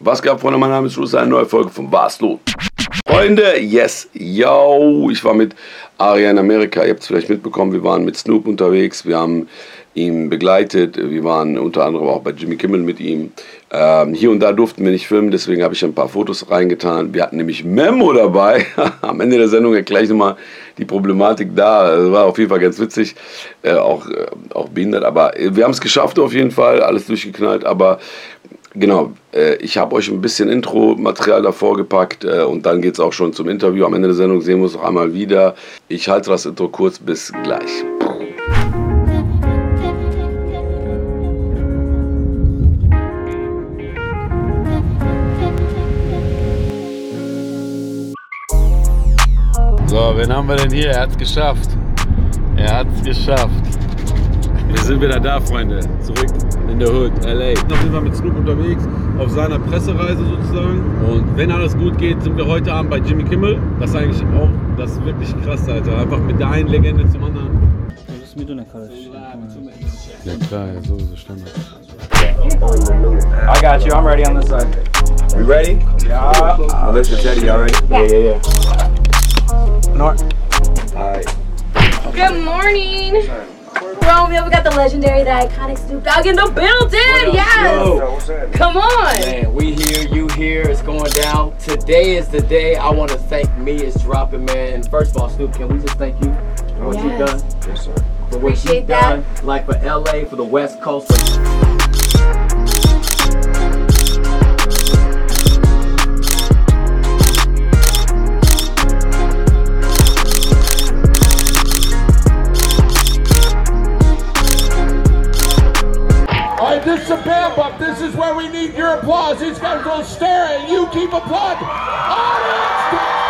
Was geht ab, Freunde? Mein Name ist Rooz, eine neue Folge von Was los? Freunde, yes, yo, ich war mit Aria in Amerika, ihr habt es vielleicht mitbekommen, wir waren mit Snoop unterwegs, wir haben ihn begleitet, wir waren unter anderem auch bei Jimmy Kimmel mit ihm. Hier und da durften wir nicht filmen, deswegen habe ich ein paar Fotos reingetan. Wir hatten nämlich Memo dabei. Am Ende der Sendung erkläre ich nochmal die Problematik da. Das war auf jeden Fall ganz witzig, auch behindert, aber wir haben es geschafft auf jeden Fall, alles durchgeknallt, aber genau, ich habe euch ein bisschen Intro-Material davor gepackt und dann geht es auch schon zum Interview. Am Ende der Sendung sehen wir uns noch einmal wieder. Ich halte das Intro kurz, bis gleich. So, wen haben wir denn hier? Er hat's geschafft. Wir sind wieder da, Freunde. Zurück in der Hood, LA. Auf jeden Fall mit Snoop unterwegs, auf seiner Pressereise sozusagen. Und wenn alles gut geht, sind wir heute Abend bei Jimmy Kimmel. Das ist eigentlich auch, das ist wirklich krass, Alter. Einfach mit der einen Legende zum anderen. Ja klar, ja, so Standard. I got you, I'm ready on this side. We ready? Yeah. Melissa, Teddy, y'all ready? Yeah. North. Alright. Good morning. Romeo, we got the legendary, the iconic Snoop Dogg in the building. Yes. Come on. Man, we here, you here. It's going down. Today is the day. I want to thank me. It's dropping, man. And first of all, Snoop, can we just thank you for what you've done? Yes, sir. For what Appreciate you've that. done, like for LA, for the West Coast. This is a band bump. This is where we need your applause. These guys will stare at you. Keep applauding. Audience time!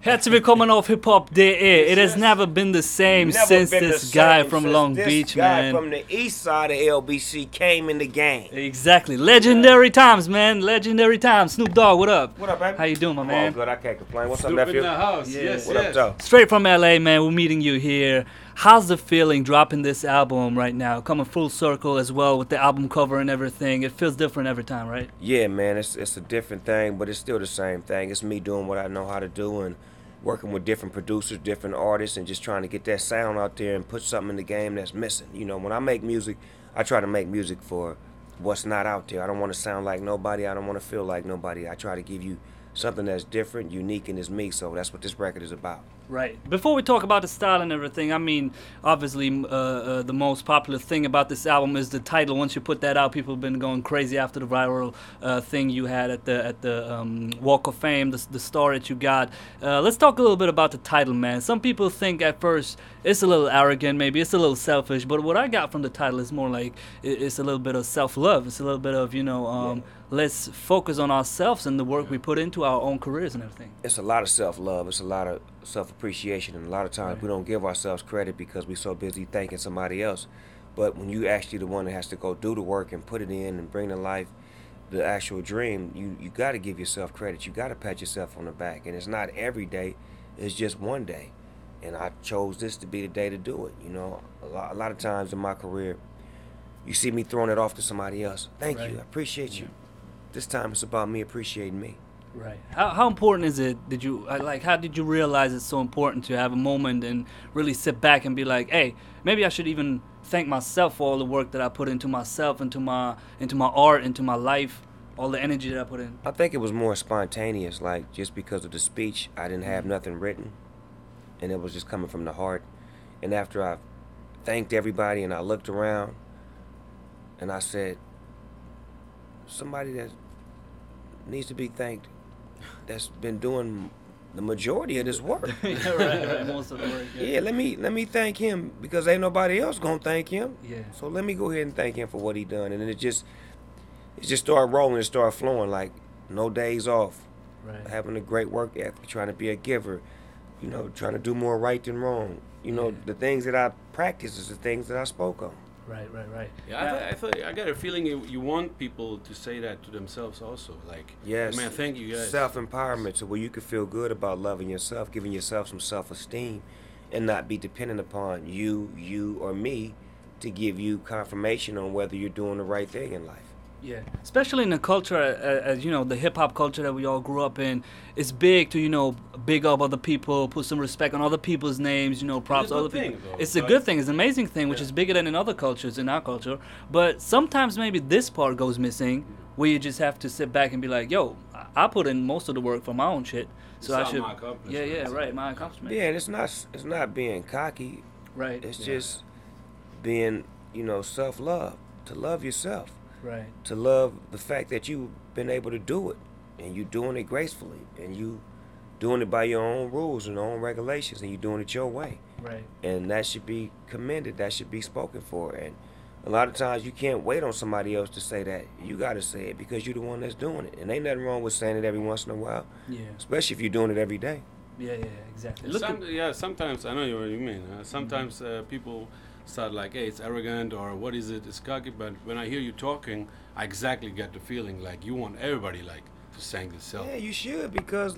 Herzlich willkommen auf hiphop.de. It has never been the same since this guy from Long Beach, man. From the east side of LBC came in the game. Exactly. Legendary times, man. Legendary times. Snoop Dogg, what up? What up, baby? How you doing, my Oh, man? good. I can't complain. What's Snoop up, in nephew? the house. Yeah. Yes, What up, Joe? Straight from LA, man. We're meeting you here. How's the feeling dropping this album right now? Coming full circle as well with the album cover and everything. It feels different every time, right? Yeah, man. It's a different thing, but it's still the same thing. It's me doing what I know how to do and working with different producers, different artists, and just trying to get that sound out there and put something in the game that's missing. You know, when I make music, I try to make music for what's not out there. I don't want to sound like nobody. I don't want to feel like nobody. I try to give you something that's different, unique, and is me. So that's what this record is about. Right. Before we talk about the style and everything, I mean, obviously, the most popular thing about this album is the title. Once you put that out, people have been going crazy after the viral thing you had at the Walk of Fame, the star that you got. Let's talk a little bit about the title, man. Some people think at first it's a little arrogant, maybe it's a little selfish, but what I got from the title is more like it's a little bit of self-love. It's a little bit of, let's focus on ourselves and the work we put into our own careers and everything. It's a lot of self-love. It's a lot of self-appreciation, and a lot of times we don't give ourselves credit because we're so busy thanking somebody else. But when you actually the one that has to go do the work and put it in and bring to life the actual dream, you got to give yourself credit. You got to pat yourself on the back, and it's not every day. It's just one day, and I chose this to be the day to do it. You know, a lot of times in my career, you see me throwing it off to somebody else. Thank you, I appreciate you. This time it's about me appreciating me. Right. How important is it? How did you realize it's so important to have a moment and really sit back and be like, hey, maybe I should even thank myself for all the work that I put into myself, into my art, into my life, all the energy that I put in? I think it was more spontaneous, like just because of the speech, I didn't have nothing written, and it was just coming from the heart. And after I thanked everybody and I looked around, and I said, somebody that needs to be thanked, that's been doing the majority of this work. Yeah, right. Most of the work. Yeah, let me thank him because ain't nobody else gonna thank him. Yeah. So let me go ahead and thank him for what he done, and then it just started rolling, it started flowing like no days off. Right. Having a great work ethic, trying to be a giver, trying to do more right than wrong. The things that I practice is the things that I spoke on. Right. Yeah, I thought I got a feeling you want people to say that to themselves also. Like, Yes. man, thank you guys. Self-empowerment, so where you can feel good about loving yourself, giving yourself some self-esteem, and not be dependent upon you or me to give you confirmation on whether you're doing the right thing in life. Yeah, especially in the culture, as you know, the hip hop culture that we all grew up in, it's big to, you know, big up other people, put some respect on other people's names, you know, props to other people. It's a good thing, it's an amazing thing, which is bigger than in other cultures, in our culture. But sometimes maybe this part goes missing, where you just have to sit back and be like, yo, I put in most of the work for my own shit, so I should. My accomplishment. Yeah, right, my accomplishment. Yeah, and it's not being cocky. Right. It's just being, you know, self-love, to love yourself. Right. To love the fact that you've been able to do it, and you doing it gracefully, and you doing it by your own rules and own regulations, and you doing it your way. Right. And that should be commended. That should be spoken for. And a lot of times you can't wait on somebody else to say that. You got to say it because you're the one that's doing it. And ain't nothing wrong with saying it every once in a while. Yeah. Especially if you're doing it every day. Yeah, exactly. Sometimes I know what you mean. Sometimes people start like, hey, it's arrogant, or what is it? It's cocky. But when I hear you talking, I exactly get the feeling like you want everybody like to sing yourself. Yeah, you should, because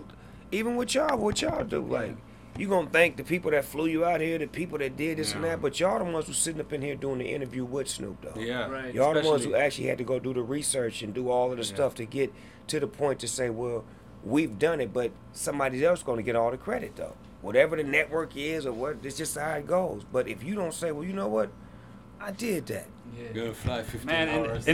even with y'all, what y'all do, like, you gonna thank the people that flew you out here, the people that did this and that, but y'all the ones who sitting up in here doing the interview with Snoop Dogg. Yeah, right. Y'all the ones who actually had to go do the research and do all of the stuff to get to the point to say, well, we've done it, but somebody else gonna get all the credit though. Whatever the network is or what, it's just how it goes. But if you don't say, well, you know what, I did that. Gonna fly 15 hours.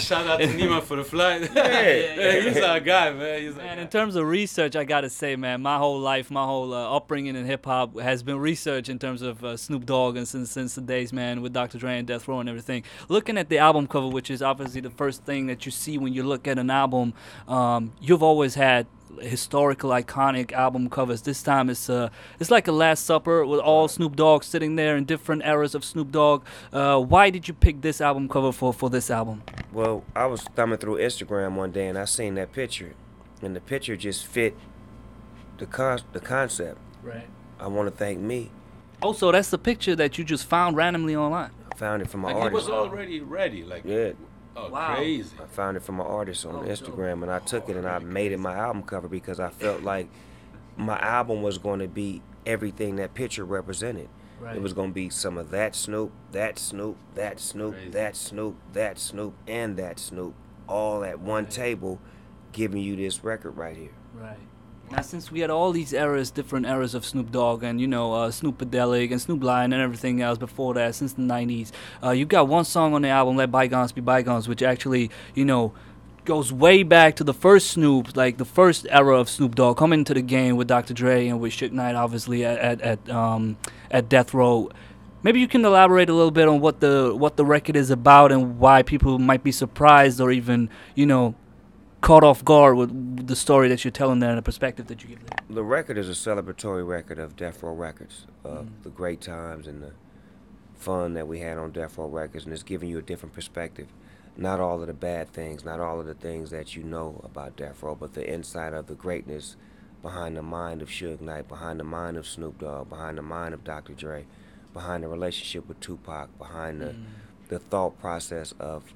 Shout out to Nima for the flight. He's our guy, man. Man, in terms of research, I gotta say, man, my whole life, my whole upbringing in hip hop has been research in terms of Snoop Dogg, and since the days, man, with Dr. Dre and Death Row and everything. Looking at the album cover, which is obviously the first thing that you see when you look at an album, you've always had historical, iconic album covers. This time it's like a Last Supper with all Snoop Dogg sitting there in different eras of Snoop Dogg. Why did you pick this album cover for this album? Well, I was thumbing through Instagram one day and I seen that picture, and the picture just fit the concept. Right. I want to thank me. Oh, so that's the picture that you just found randomly online? I found it from my like artist. He was already ready. Like, yeah. Oh, wow. Crazy. I found it from my artist on Instagram, and I took it and I made it my album cover because I felt like my album was going to be everything that picture represented. Right. It was going to be some of that Snoop, that Snoop, that Snoop, that Snoop, that Snoop, and that Snoop, all at one table, giving you this record right here. Right. Now, since we had all these eras, different eras of Snoop Dogg, and, you know, Snoop-a-delic and Snoop Lion and everything else before that, since the 90s, you got one song on the album, Let Bygones Be Bygones, which actually, you know, goes way back to the first Snoop, like the first era of Snoop Dogg, coming into the game with Dr. Dre and with Suge Knight, obviously, at Death Row. Maybe you can elaborate a little bit on what the record is about and why people might be surprised or even, you know, caught off guard with the story that you're telling there and the perspective that you give there. The record is a celebratory record of Death Row Records, of the great times and the fun that we had on Death Row Records, and it's giving you a different perspective. Not all of the bad things, not all of the things that you know about Death Row, but the insight of the greatness behind the mind of Suge Knight, behind the mind of Snoop Dogg, behind the mind of Dr. Dre, behind the relationship with Tupac, behind the thought process of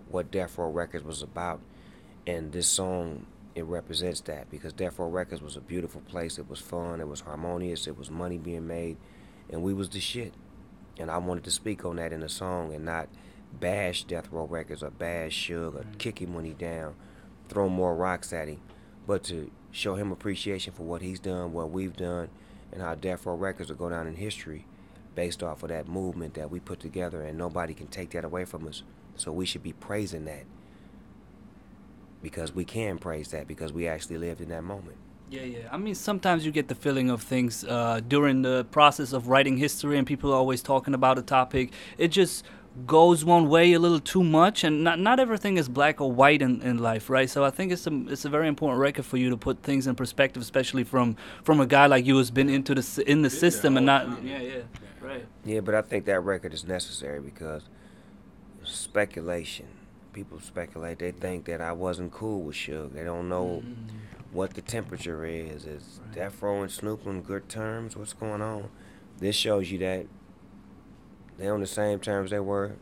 what Death Row Records was about. And this song, it represents that, because Death Row Records was a beautiful place. It was fun, it was harmonious, it was money being made, and we was the shit. And I wanted to speak on that in the song and not bash Death Row Records or bash Suge or kick him when he down, throw more rocks at him, but to show him appreciation for what he's done, what we've done, and how Death Row Records will go down in history based off of that movement that we put together, and nobody can take that away from us. So we should be praising that, because we can praise that because we actually lived in that moment. Yeah. I mean, sometimes you get the feeling of things during the process of writing history, and people are always talking about a topic. It just goes one way a little too much, and not everything is black or white in life, right? So I think it's a very important record for you to put things in perspective, especially from a guy like you who's been in the system and not. Right. Yeah, but I think that record is necessary because speculation. People speculate. They think that I wasn't cool with Suge. They don't know what the temperature is. Is Death Row and Snoop on good terms? What's going on? This shows you that They on the same terms they were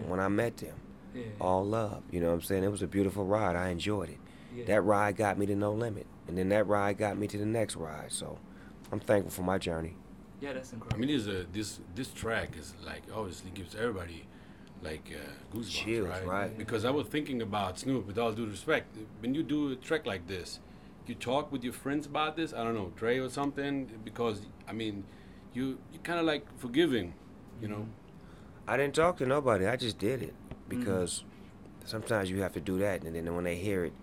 when I met them. Yeah. All love, you know what I'm saying? It was a beautiful ride. I enjoyed it. Yeah. That ride got me to No Limit, and then that ride got me to the next ride. So I'm thankful for my journey. Yeah, that's incredible. I mean, this track is like obviously gives everybody like goosebumps, Chills, right? Because I was thinking about Snoop. With all due respect, when you do a track like this, you talk with your friends about this. I don't know, Dre or something. Because I mean, you kind of like forgiving, you know. I didn't talk to nobody. I just did it because sometimes you have to do that, and then when they hear it,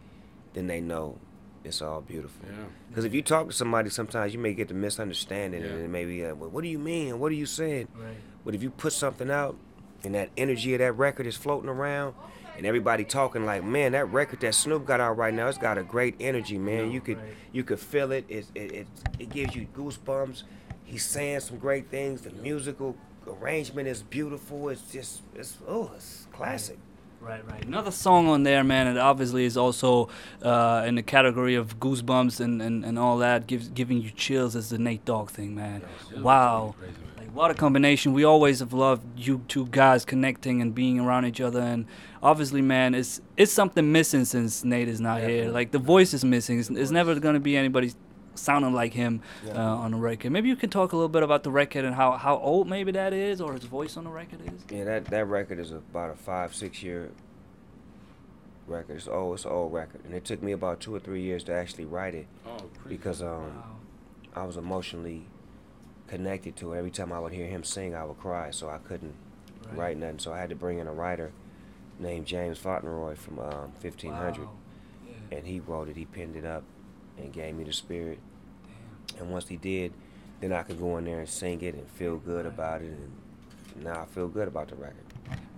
then they know it's all beautiful. Yeah. Because if you talk to somebody, sometimes you may get the misunderstanding, Yeah. and it may be, well, what do you mean? What are you saying? Right. But if you put something out, and that energy of that record is floating around, and everybody talking like, man, that record that Snoop got out right now, it's got a great energy, man. You could feel it. It gives you goosebumps. He's saying some great things. The musical arrangement is beautiful. It's classic. Right. Another song on there, man, it obviously is also in the category of goosebumps and all that, giving you chills, is the Nate Dogg thing, man. Wow. Crazy, man. Like, what a combination. We always have loved you two guys connecting and being around each other, and obviously, man, it's something missing since Nate is not here. Like, the voice is missing. It's never going to be anybody sounding like him on the record. Maybe you can talk a little bit about the record and how old maybe that is, or his voice on the record is. Yeah, that record is about a 5-6 year record. It's an old record, and it took me about 2 or 3 years to actually write it because I was emotionally connected to it. Every time I would hear him sing, I would cry, so I couldn't write nothing. So I had to bring in a writer named James Fauntleroy from 1500, and he wrote it. He penned it up and gave me the spirit. And once he did, then I could go in there and sing it and feel good about it, and now I feel good about the record.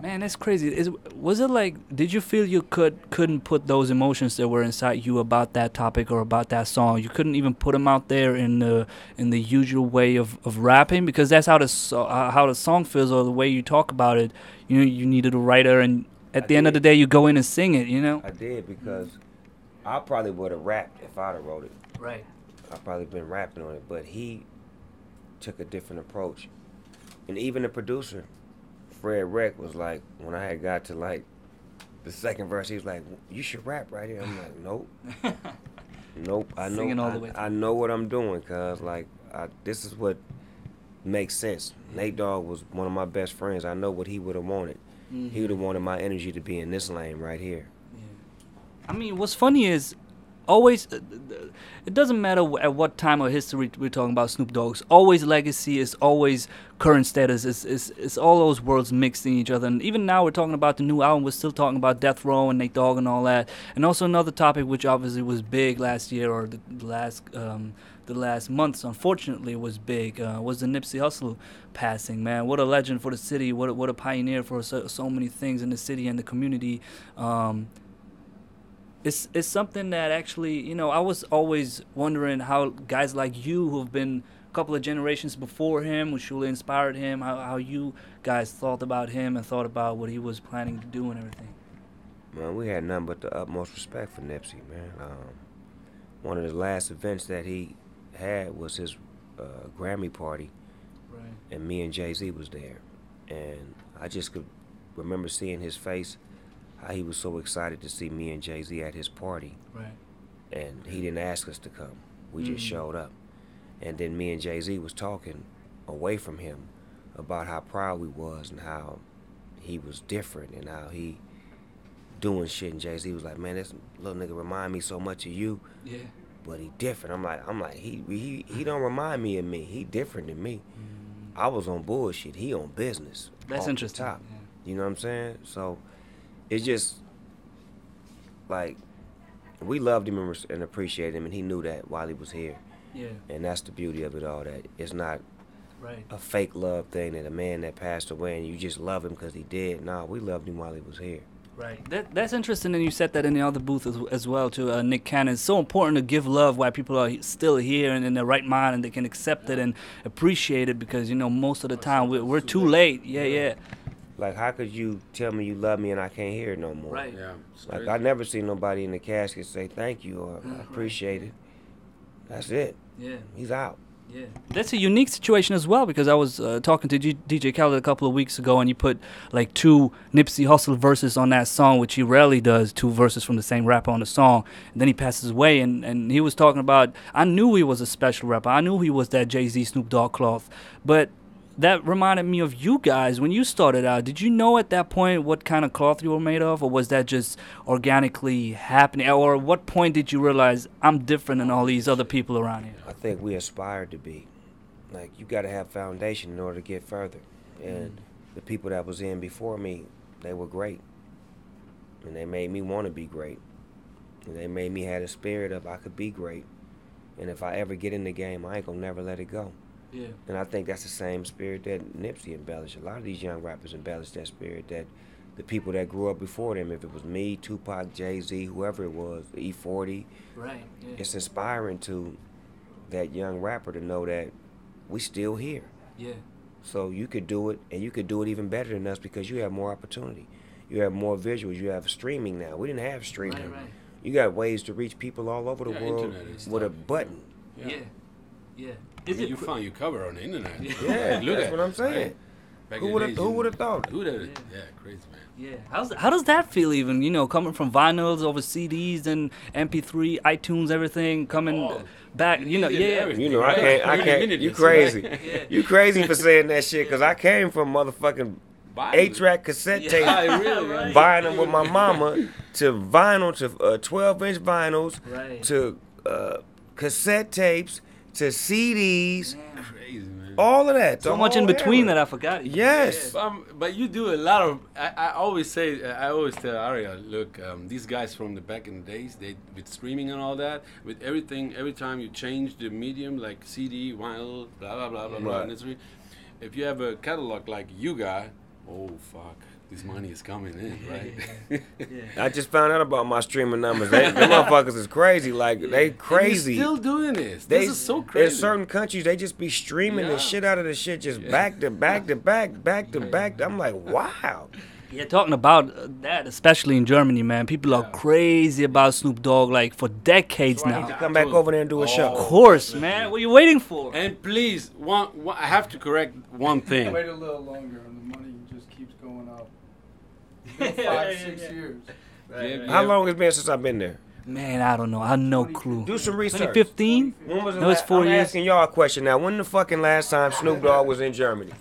Man, that's crazy. Was it like, did you feel you couldn't put those emotions that were inside you about that topic or about that song? You couldn't even put them out there in the usual way of rapping, because that's how the song feels, or the way you talk about it. You needed a writer, and at the end of the day, you go in and sing it. I did, because I probably would have rapped if I'd have wrote it. Right. I've probably been rapping on it, but he took a different approach. And even the producer, Fred Reck, was like, when I had got to like the second verse, he was like, you should rap right here. I'm like, nope. Nope. I know what I'm doing, cuz like this is what makes sense. Nate Dogg was one of my best friends. I know what he would have wanted. He would have wanted my energy to be in this lane right here. I mean, what's funny is, always, it doesn't matter at what time of history we're talking about Snoop Dogg's. Always legacy is always current status. It's all those worlds mixed in each other. And even now we're talking about the new album. We're still talking about Death Row and Nate Dogg and all that. And also another topic which obviously was big last year, or the last months, unfortunately, was big, was the Nipsey Hussle passing. Man, what a legend for the city. What a pioneer for so many things in the city and the community. It's something that actually, I was always wondering how guys like you, who have been a couple of generations before him, who surely inspired him, how you guys thought about him and thought about what he was planning to do and everything. Man, we had nothing but the utmost respect for Nipsey, man. One of the last events that he had was his Grammy party, and me and Jay-Z was there. And I just could remember seeing his face, how he was so excited to see me and Jay-Z at his party. Right. And he didn't ask us to come. We just showed up. And then me and Jay-Z was talking away from him about how proud we was and how he was different and how he doing shit. And Jay-Z was like, man, this little nigga remind me so much of you. Yeah. But he different. I'm like, he don't remind me of me. He different than me. I was on bullshit. He on business. That's interesting. Top. Yeah. You know what I'm saying? So it's just like, we loved him and appreciated him, and he knew that while he was here. Yeah. And that's the beauty of it all, that it's not a fake love thing, that a man that passed away and you just love him because he did. No, we loved him while he was here. Right. That's interesting, and you said that in the other booth as well, to Nick Cannon. It's so important to give love while people are still here and in their right mind, and they can accept it and appreciate it, because, most of the time we're too late. Yeah. Like, how could you tell me you love me and I can't hear it no more? Right. Yeah. Like, I never seen nobody in the casket say thank you or I appreciate it. That's it. Yeah. He's out. Yeah, that's a unique situation as well, because I was talking to DJ Khaled a couple of weeks ago, and you put like 2 Nipsey Hussle verses on that song, which he rarely does, 2 verses from the same rapper on the song. And then he passes away, and he was talking about, I knew he was a special rapper. I knew he was that Jay-Z Snoop Dogg cloth. But that reminded me of you guys when you started out. Did you know at that point what kind of cloth you were made of, or was that just organically happening? Or at what point did you realize I'm different than all these other people around here? I think we aspired to be. Like, you got to have foundation in order to get further. And the people that was in before me, they were great. And they made me want to be great. And they made me have a spirit of I could be great. And if I ever get in the game, I ain't going to never let it go. Yeah. And I think that's the same spirit that Nipsey embellished. A lot of these young rappers embellished that spirit, that the people that grew up before them, if it was me, Tupac, Jay-Z, whoever it was, E40, Right. Yeah. it's inspiring to that young rapper to know that we still here. Yeah. So you could do it, and you could do it even better than us because you have more opportunity. You have more visuals. You have streaming now. We didn't have streaming. Right. You got ways to reach people all over the world with a button. Yeah. Yeah. I mean, you find your cover on the internet. Yeah, Look that's at what I'm saying. Right? Who would have thought? Who would have? Yeah, crazy man. Yeah. How does that feel even, coming from vinyls over CDs and MP3, iTunes, everything, coming back, You know, I can't, you crazy. You crazy for saying that shit, because I came from motherfucking 8-track cassette tape, buying them with my mama, to vinyl, to 12-inch vinyls, to cassette tapes, to CDs, Crazy man. all of that. So much in between that I forgot. Yes. But you do a lot of. I always tell Aria, look, these guys from the back in the days, they with streaming and all that, with everything. Every time you change the medium, like CD, vinyl, blah blah blah blah blah. And it's if you have a catalog like you got, oh fuck, this money is coming in, right? I just found out about my streaming numbers. Them motherfuckers is crazy. Like, they crazy. You're still doing this. This is so crazy. In certain countries, they just be streaming the shit out of the shit, just back to back to back, back to back. I'm like, wow. Yeah, talking about that, especially in Germany, man. People are crazy about Snoop Dogg, like, for decades now. Come back over there and do a show. Of course, man. What are you waiting for? And please, I have to correct one thing. Wait a little longer, and the money just keeps going up. 5-6 years. Right. How long has it been since I've been there? Man, I don't know. I have no clue. Do some research. 2015? When was the No, it's 4 I'm years. asking y'all a question now. When the fucking last time Snoop Dogg was in Germany?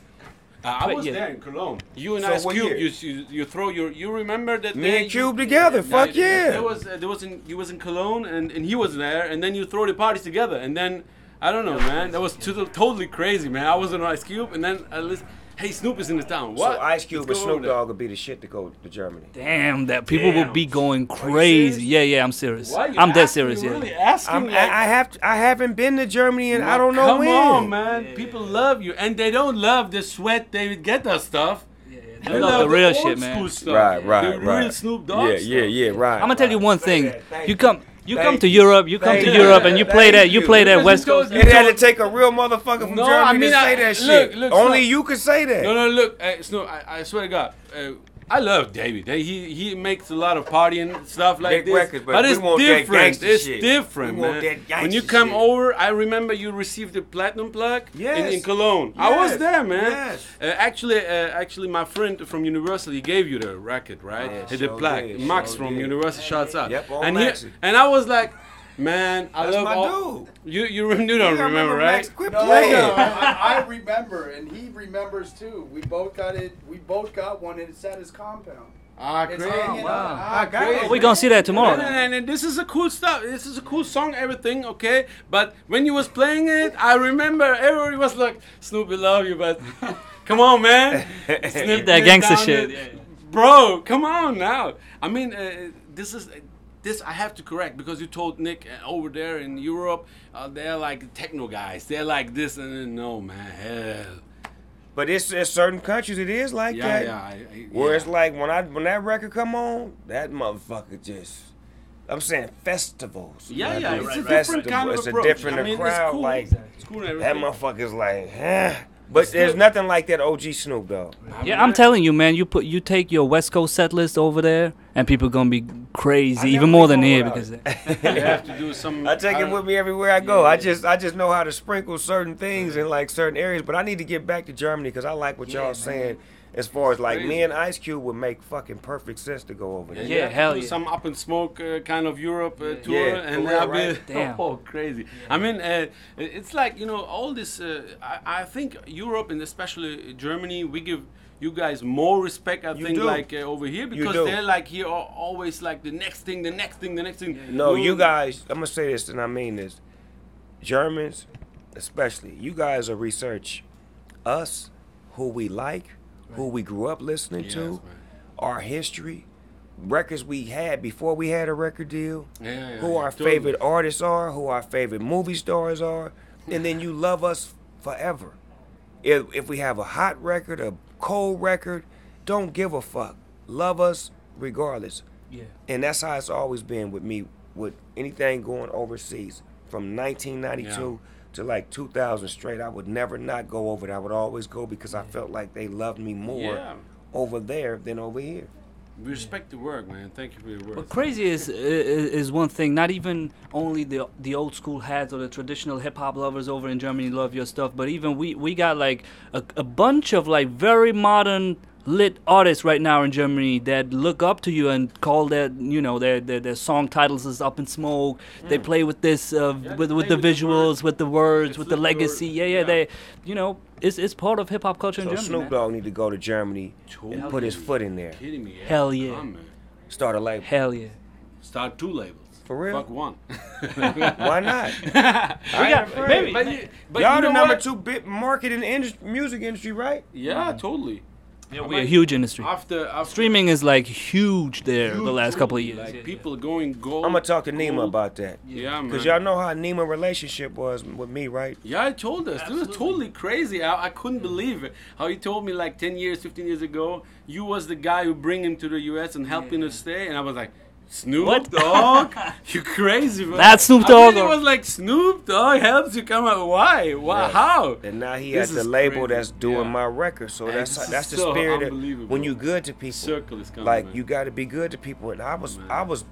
I was there in Cologne. You and So Ice what Cube, year? you throw your. You remember that Me day? and Cube together. Fuck yeah. He was in Cologne and he was there, and then you throw the parties together, and then I don't know, man. That was totally crazy, man. I was in Ice Cube, and then I listened. Hey, Snoop is in the town. What? So Ice Cube and Let's go Snoop over there. Dogg would be the shit to go to Germany. Damn, that people will be going crazy. Yeah, I'm serious. Why you I'm dead asking? serious, You yeah. really asking? I haven't been to Germany and I don't know when. Come on, man. People love you, and they don't love the sweat they get us stuff. They love the real old shit, school man. stuff. Right, The right. real Snoop Dogg stuff. Yeah, right. I'm gonna tell you one thing. Thank You come Thank to you. Europe, and you Thank play that Because West you Coast. told- It had to take a real motherfucker from No, Germany I mean, to say that shit. look, Only Snoop. you could say that. No, look, Snoop, I swear to God, I love David. He makes a lot of partying stuff like Big this, records, but we it's want that different. gangsta It's shit. different, We want man. that gangsta When you come shit. over, I remember you received the platinum plug in Cologne. I was Yes. there, man. Yes. Actually, my friend from university gave you the record, right? Yeah, the sure plaque. did, Max sure from did. university shouts out. Yep, all and Maxie. and I was like, man, I That's love my all. dude. You don't remember, right? Max, quit No, playing. I remember, and he remembers too. We both got it. We both got one, and it's at his compound. Ah, It's crazy. hanging wow. on. I got it. We're gonna see that tomorrow. And this is a cool stuff. This is a cool song, everything, okay? But when you was playing it, I remember everybody was like, Snoop, we love you, but come on, man. Snoop That gangster down shit. it. Bro, come on now. I mean, this I have to correct because you told Nick over there in Europe, they're like techno guys. They're like this, and then, no, man, hell. But it's certain countries it is like that. Where it's like when that record come on, that motherfucker just. I'm saying festivals. Yeah, Like, it's a festival. different kind of It's approach. a different I mean, crowd. it's cool. Like It's cool and that everything. motherfucker's like, huh? But there's nothing like that OG Snoop Dogg. Yeah, I'm telling you, man. You take your West Coast set list over there, and people gonna be crazy, even more than here because You have to do some. I take it with me everywhere I go. I just know how to sprinkle certain things in like certain areas. But I need to get back to Germany because I like what y'all saying. As far as like me and Ice Cube would make fucking perfect sense to go over there. Yeah, hell yeah. Some Up and Smoke kind of Europe tour, Yeah, and for real, I've been right? Damn. crazy. I mean, it's like all this. I think Europe and especially Germany, we give you guys more respect. I think do. like over here because do. they're like here always like the next thing. No, you guys. I'm gonna say this, and I mean this. Germans, especially, you guys will research us, who we like. Who we grew up listening to, man. our history, records we had before we had a record deal, who our totally. favorite artists are, who our favorite movie stars are, and then you love us forever. If we have a hot record, a cold record, don't give a fuck. Love us regardless. Yeah. And that's how it's always been with me, with anything going overseas. From 1992 to like 2000 straight, I would never not go over there. I would always go because I felt like they loved me more over there than over here. We respect the work, man. Thank you for your work. But crazy is one thing. Not even only the old school heads or the traditional hip hop lovers over in Germany love your stuff, but even we got like a bunch of like very modern lit artists right now in Germany that look up to you and call their song titles is Up in Smoke. They play with this with the visuals, with the words, with the legacy. Yeah. They it's part of hip hop culture in So Germany. Snoop man. Dogg need to go to Germany and put his foot in there. Kidding me? Hell yeah. Come, man. Start a label. Hell yeah. Start 2 labels. For real? Fuck one. Why not? Maybe. But Y'all you the know number what? 2 big market in the music industry, right? Yeah, totally. Yeah, we're a huge industry. After Streaming is like huge there the last couple of years. like people going gold. I'm gonna talk to Nima about that. Yeah, man. Cause y'all know how Nima relationship was with me, right? Yeah, I told us. It was totally crazy. I couldn't believe it. How he told me like 10 years, 15 years ago, you was the guy who bring him to the U.S. and help him to stay. And I was like, Snoop Dogg? You crazy, bro. That's Snoop Dogg. It was like Snoop Dogg helps you come out. Why? How? And now he This has the is label crazy. that's doing Yeah. my record. So that's It's the so spirit of unbelievable. when you good to people. Circle is coming, like man. you got to be good to people. And I was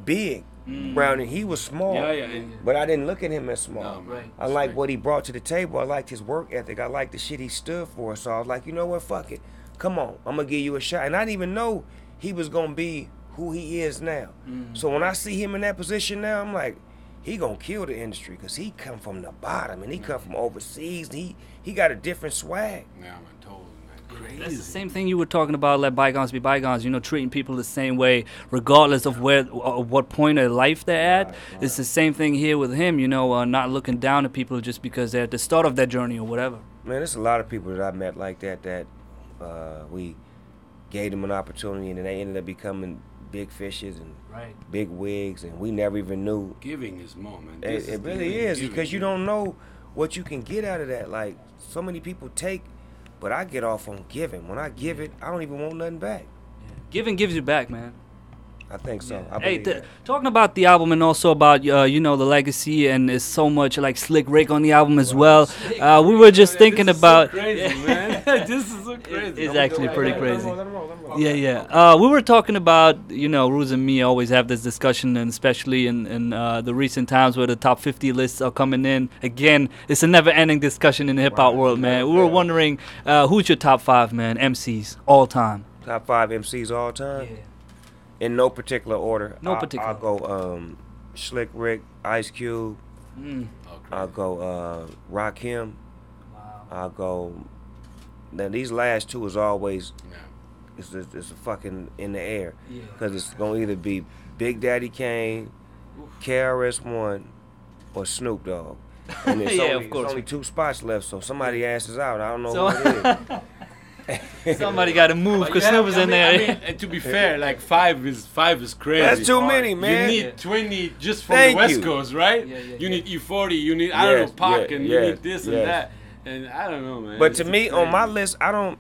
big around, and he was small. Yeah, and- But I didn't look at him as small. No, man. I like what he brought to the table. I liked his work ethic. I liked the shit he stood for. So I was like, you know what? Fuck it. Come on. I'm gonna give you a shot. And I didn't even know he was gonna be who he is now. So when I see him in that position now, I'm like, he gonna kill the industry because he come from the bottom and he come from overseas. And he got a different swag. Yeah, man, totally, man. Crazy. That's the same thing you were talking about. Let bygones be bygones. Treating people the same way, regardless of what point of life they're at. It's the same thing here with him. Not looking down at people just because they're at the start of their journey or whatever. Man, there's a lot of people that I met like that we gave them an opportunity and then they ended up becoming big fishes and big wigs, and we never even knew. Giving is more, man. It really is because you don't know what you can get out of that. Like, so many people take, but I get off on giving. When I give it, I don't even want nothing back. Giving gives you back, man. I think so. I Hey, believe that. talking about the album and also about the legacy, and there's so much like Slick Rick on the album as well. We were just thinking this is about. So crazy, man. This is so crazy. It's actually pretty crazy. Yeah. We were talking about, Rooz and me always have this discussion, and especially in the recent times where the top 50 lists are coming in. Again, it's a never-ending discussion in the hip-hop world, man. We were wondering, who's your top 5, man, MCs all time? Top 5 MCs all time? Yeah. In no particular order. I'll go Slick Rick, Ice Cube. I'll go Rakim. Wow. I'll go. Now these last 2 is always it's a fucking in the air because it's gonna either be Big Daddy Kane, KRS-One, or Snoop Dogg. And it's only 2 spots left, so somebody ass is out. I don't know who it is. Somebody got to move because Snoop is in there. And to be fair, like 5 is crazy. That's too many, man. You need 20 just from the West Coast, right? You need E40. You need I don't know Pac, and you need this and that. And I don't know, man. But to me, on my list, I don't.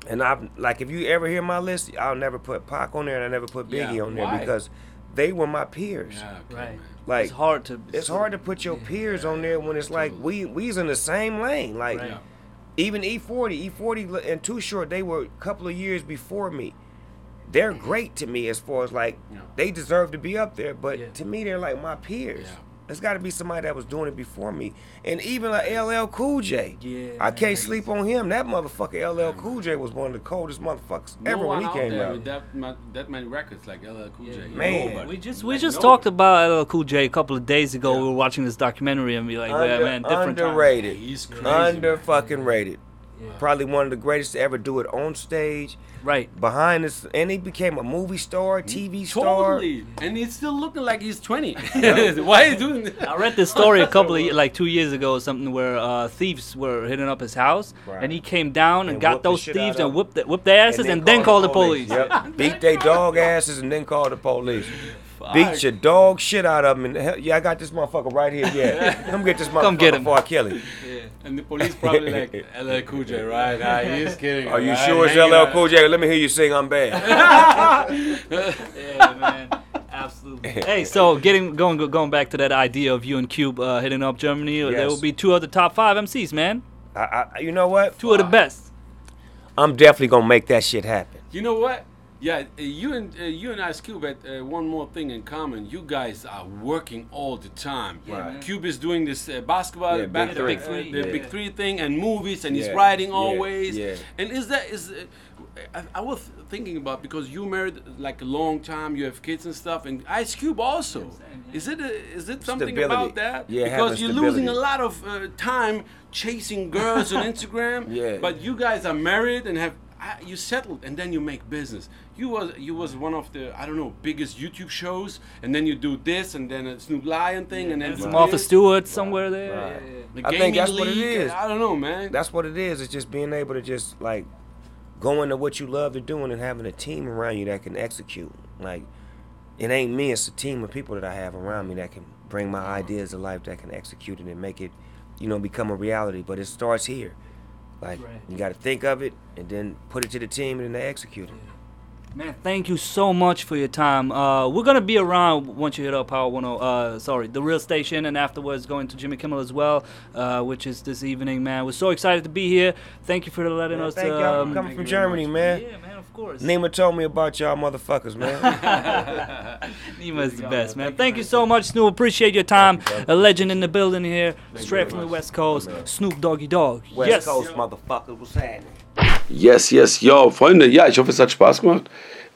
And if you ever hear my list, I'll never put Pac on there, and I never put Biggie on there because they were my peers. Yeah, okay, right. Man. Like it's hard to put your peers on there when it's like we's in the same lane. Like Even E40 and Too Short, they were a couple of years before me. They're great to me as far as like, they deserve to be up there, but to me, they're like my peers. Yeah. There's got to be somebody that was doing it before me. And even like LL Cool J. Yeah, I can't sleep on him. That motherfucker LL Cool J was one of the coldest motherfuckers ever when he came out. That many records like LL Cool J. Man. We just talked about LL Cool J a couple of days ago. We were watching this documentary and be like, man, different underrated. Time. He's crazy. Fucking rated. Yeah. Probably one of the greatest to ever do it on stage. Right. Behind this, and he became a movie star, TV star. Totally. And he's still looking like he's 20. Why are you doing this? I read this story a couple of, like 2 years ago or something, where thieves were hitting up his house, and he came down and got those thieves and whipped their asses and then called the police. Yep. Beat their dog asses and then called the police. Beat your dog shit out of him. And I got this motherfucker right here. Yeah. Come get this motherfucker before I kill him. Yeah. And the police probably like, LL Cool J, right? Nah, he's kidding. Are you sure it's LL Cool J? Let me hear you sing I'm Bad. Yeah, man. Absolutely. Hey, so going back to that idea of you and Cube hitting up Germany, there will be 2 of the top 5 MCs, man. You know what? 2 of the best. I'm definitely going to make that shit happen. You know what? Yeah, you and Ice Cube had one more thing in common. You guys are working all the time. Yeah, Cube is doing this basketball, the Big Three thing, and movies, and he's writing always. Yeah. And I was thinking about, because you married like a long time, you have kids and stuff, and Ice Cube also. Is it something Stability. About that? Yeah, because you're losing a lot of time chasing girls on Instagram. Yeah. But you guys are married and have. You settled, and then you make business. You was one of the, I don't know, biggest YouTube shows, and then you do this, and then a Snoop Lion thing, and then some Martha Stewart somewhere there. Right. Yeah. I think that's what it is. I don't know, man. That's what it is. It's just being able to just like go into what you love to do and having a team around you that can execute. Like, it ain't me, it's a team of people that I have around me that can bring my ideas to life, that can execute it and make it, become a reality. But it starts here. Like, you got to think of it and then put it to the team and then they execute it. Man, thank you so much for your time. We're going to be around once you hit up Power 10, the real station, and afterwards going to Jimmy Kimmel as well, which is this evening, man. We're so excited to be here. Thank you for letting us. Thank y'all for coming from Germany, man. Yeah, man, of course. Nima told me about y'all motherfuckers, man. Nima is the best, man. Thank you so much, Snoop. Appreciate your time. A legend in the building here, straight from the West Coast. Snoop Dogg. West Coast, motherfuckers, what's happening? Yes, yo, Freunde, ja, ich hoffe, es hat Spaß gemacht.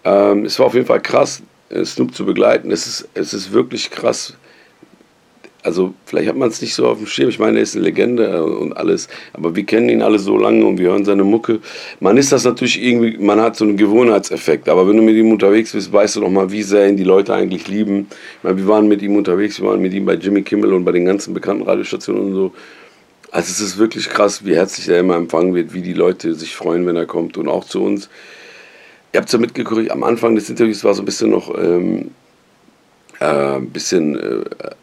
Es war auf jeden Fall krass, Snoop zu begleiten. Es ist wirklich krass. Also, vielleicht hat man es nicht so auf dem Schirm. Ich meine, er ist eine Legende und alles. Aber wir kennen ihn alle so lange und wir hören seine Mucke. Man ist das natürlich irgendwie, man hat so einen Gewohnheitseffekt. Aber wenn du mit ihm unterwegs bist, weißt du doch mal, wie sehr ihn die Leute eigentlich lieben. Ich meine, wir waren mit ihm unterwegs, wir waren mit ihm bei Jimmy Kimmel und bei den ganzen bekannten Radiostationen und so. Also es ist wirklich krass, wie herzlich er immer empfangen wird, wie die Leute sich freuen, wenn er kommt und auch zu uns. Ihr habt es ja mitgekriegt, am Anfang des Interviews war so ein bisschen noch,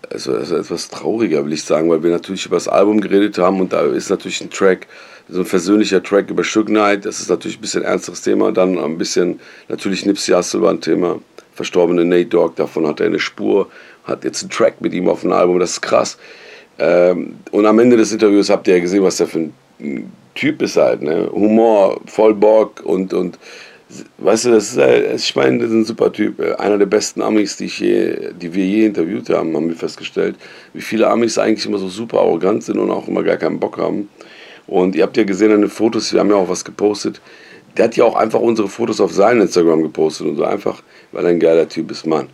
etwas trauriger, will ich sagen, weil wir natürlich über das Album geredet haben und da ist natürlich ein Track, so ein versöhnlicher Track über Suge Knight, das ist natürlich ein bisschen ernsteres Thema, dann ein bisschen, natürlich Nipsey Hussle war ein Thema, verstorbene Nate Dogg, davon hat er eine Spur, hat jetzt einen Track mit ihm auf dem Album, das ist krass. Und am Ende des Interviews habt ihr ja gesehen, was der für ein Typ ist halt, ne? Humor, voll Bock und weißt du, ich meine, das ist ein super Typ. Einer der besten Amis, die wir je interviewt haben wir festgestellt, wie viele Amis eigentlich immer so super arrogant sind und auch immer gar keinen Bock haben. Und ihr habt ja gesehen an den Fotos, wir haben ja auch was gepostet. Der hat ja auch einfach unsere Fotos auf seinem Instagram gepostet und so einfach, weil er ein geiler Typ ist, Mann.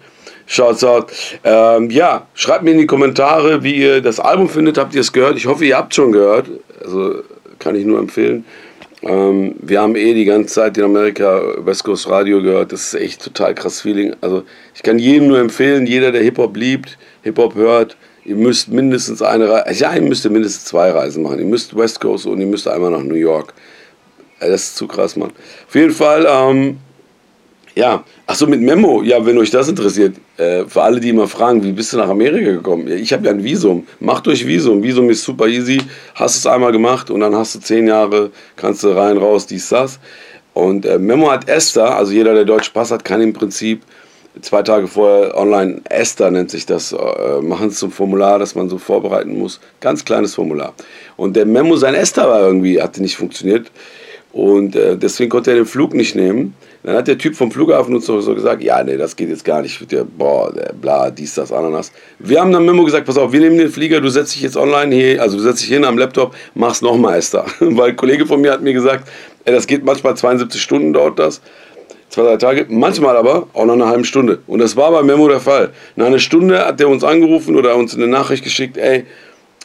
Shouts out. Ja, schreibt mir in die Kommentare, wie ihr das Album findet. Habt ihr es gehört? Ich hoffe, ihr habt schon gehört. Also kann ich nur empfehlen. Wir haben die ganze Zeit in Amerika Westcoast Radio gehört. Das ist echt total krass Feeling. Also ich kann jedem nur empfehlen, jeder, der Hip-Hop liebt, Hip-Hop hört, ihr müsst mindestens ihr müsst mindestens 2 Reisen machen. Ihr müsst West Coast und ihr müsst einmal nach New York. Das ist zu krass, Mann. Auf jeden Fall, ja, achso, mit Memo, ja, wenn euch das interessiert, für alle, die immer fragen, wie bist du nach Amerika gekommen? Ja, ich habe ja ein Visum, macht euch Visum, Visum ist super easy, hast es einmal gemacht und dann hast du 10 Jahre, kannst du rein, raus, dies, das. Und Memo hat Esther, also jeder, der deutschen Pass hat, kann im Prinzip 2 Tage vorher online, Esther nennt sich das, machen es zum Formular, das man so vorbereiten muss. Ganz kleines Formular. Und der Memo, sein Esther war irgendwie, hatte nicht funktioniert. Und deswegen konnte er den Flug nicht nehmen. Dann hat der Typ vom Flughafen uns so gesagt, ja, nee, das geht jetzt gar nicht. Der bla, dies, das, Ananas. Wir haben dann Memo gesagt, pass auf, wir nehmen den Flieger, du setzt dich jetzt online hier, also du setzt dich hin am Laptop, mach's nochmal, Esther. Weil ein Kollege von mir hat mir gesagt, das geht manchmal 72 Stunden, dauert das. 2, 3 Tage, manchmal aber auch nach einer halben Stunde. Und das war bei Memo der Fall. Nach einer Stunde hat der uns angerufen oder uns eine Nachricht geschickt, ey,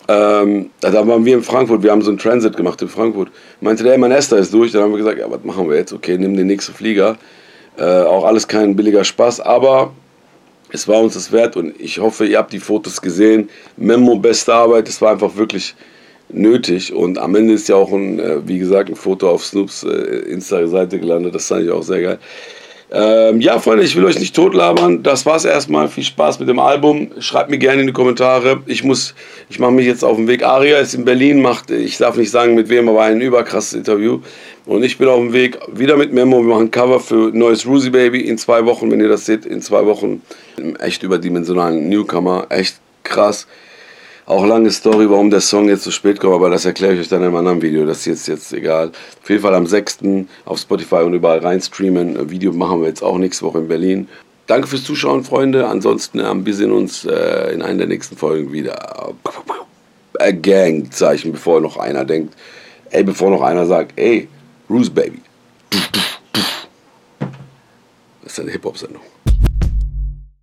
da waren wir in Frankfurt, wir haben so einen Transit gemacht in Frankfurt. Meinte der, mein Esther ist durch. Dann haben wir gesagt, ja, was machen wir jetzt? Okay, nimm den nächsten Flieger. Auch alles kein billiger Spaß, aber es war uns das wert und ich hoffe, ihr habt die Fotos gesehen. Memo, beste Arbeit, es war einfach wirklich nötig und am Ende ist ja auch wie gesagt, ein Foto auf Snoops Insta-Seite gelandet, das fand ich auch sehr geil. Ja, Freunde, ich will euch nicht totlabern. Das war's erstmal. Viel Spaß mit dem Album. Schreibt mir gerne in die Kommentare. Ich mache mich jetzt auf den Weg. Aria ist in Berlin, ich darf nicht sagen mit wem, aber ein überkrasses Interview. Und ich bin auf dem Weg wieder mit Memo. Wir machen ein Cover für neues Roozy Baby in 2 Wochen, wenn ihr das seht, in 2 Wochen. Echt überdimensionalen Newcomer, echt krass. Auch lange Story, warum der Song jetzt so spät kommt, aber das erkläre ich euch dann in einem anderen Video, das ist jetzt egal. Auf jeden Fall am 6. auf Spotify und überall rein streamen. Ein Video machen wir jetzt auch nächste Woche in Berlin. Danke fürs Zuschauen, Freunde. Ansonsten, wir sehen uns in einer der nächsten Folgen wieder. Gang-Zeichen, bevor noch einer denkt, bevor noch einer sagt, ey, Rooz Baby. Das ist eine Hip-Hop-Sendung.